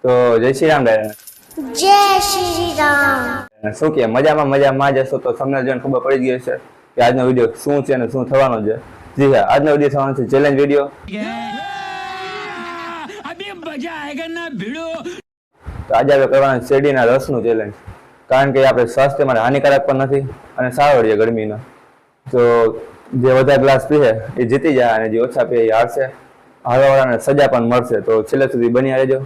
તો જય શ્રી રામ ડાયરા. જય શ્રી રામ. શું કે મજામાં જશો તો તમને જોઈને ખબર પડી ગઈ હશે કે આજનો વિડીયો શું છે અને શું થવાનો છે. જી હા, આજનો વિડીયો થવાનો છે ચેલેન્જ વિડીયો. તો આજે આપણે કરવાનું શેરડીના રસનું ચેલેન્જ, કારણ કે આપણે સ્વાસ્થ્ય માટે હાનિકારક પણ નથી અને સારો રહે ગરમીનો. તો જે વધારે ગ્લાસ પીએ એ જીતી જાય અને જે ઓછા પીએ એ હારશે. હારવાવાળાને સજા પણ મળશે. તો છેલ્લે સુધી બની રહેજો.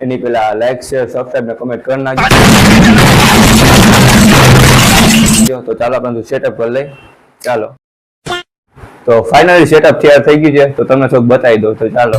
એની પહેલા લાઈક, શેર, સબસ્ક્રાઇબ ને કમેન્ટ કરી નાખજો. તો ચાલો આપણે સેટઅપ કરી લઈ. ચાલો, તો ફાઇનલી સેટઅપ તૈયાર થઈ ગયું છે. તો તમને થોડુંક બતાવી દઉં. તો ચાલો,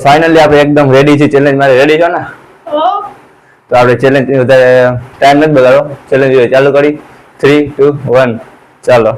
ફાઇનલી આપણે એકદમ રેડી છે ચેલેન્જ માટે. રેડી છો ને? તો આપણે ચેલેન્જ વધારે ટાઈમ નથી બગાડો. ચેલેન્જ ચાલુ કરી. 3, 2, 1 ચાલો.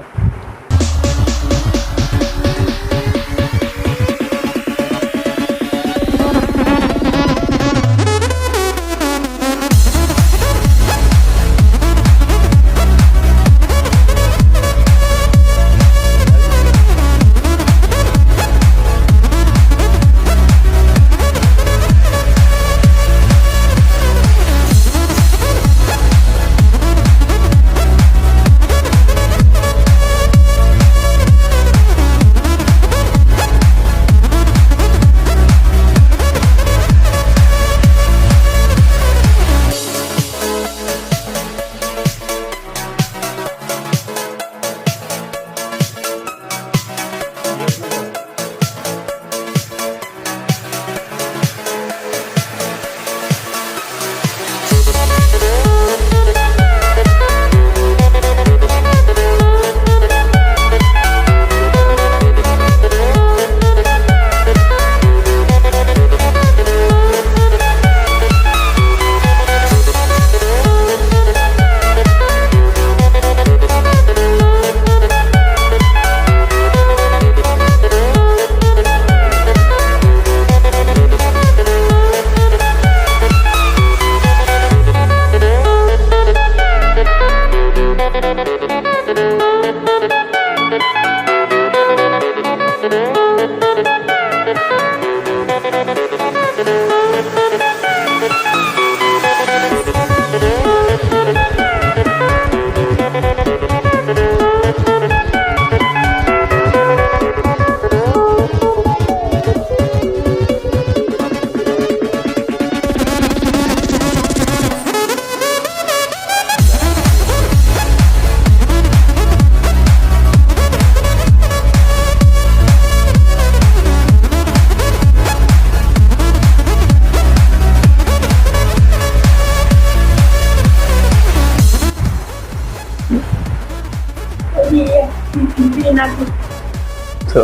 તો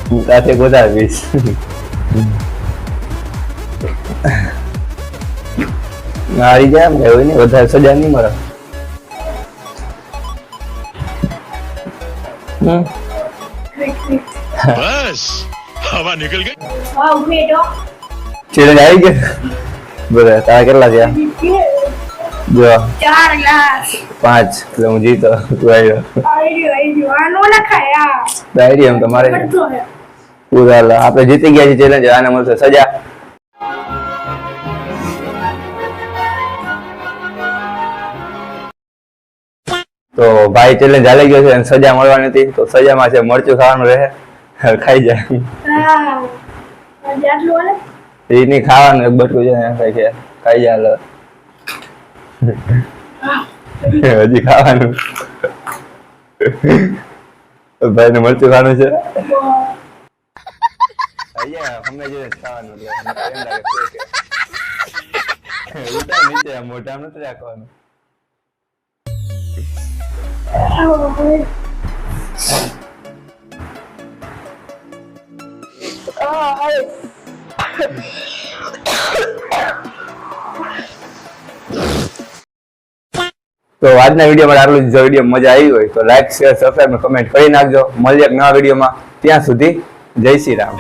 હું સાથે ગોદાવીશ. હારી જાય એમ હોય ને, વધારે સજા નહીં મળે. बस हवा निकल गई. ચેલેન્જ આવી ગયો. બધા તારા કેટલા થયા? જો 4 ગ્લાસ. 5 એટલે હું જીતો. તું આવ્યો. આનો લખાયા. ડાયરી એમ તમારે પૂરા. આપણે જીતી ગયા છીએ ચેલેન્જ. આને મળશે સજા. તો ભાઈ ચેલેન્જ હાલી ગયો છે અને સજા મળવાની હતી. તો સજામાં છે મરચું ખાવાનું રહે. ખાઈ જાય. એ નહીં ખાવાનું, એક બટકું છે ખાઈ જાય. હજી ખાવાનું. ભાઈ ને મરચું ખાવાનું છે. મોઢા નથી રાખવાનું. તો આજના વિડીયોમાં આટલું જ. જો વિડીયો મજા આવી હોય તો લાઈક શેર સબસ્ક્રાઈબ કમેન્ટ કરી નાખજો. મળીએ એક નવા વિડીયોમાં. ત્યાં સુધી જય શ્રી રામ.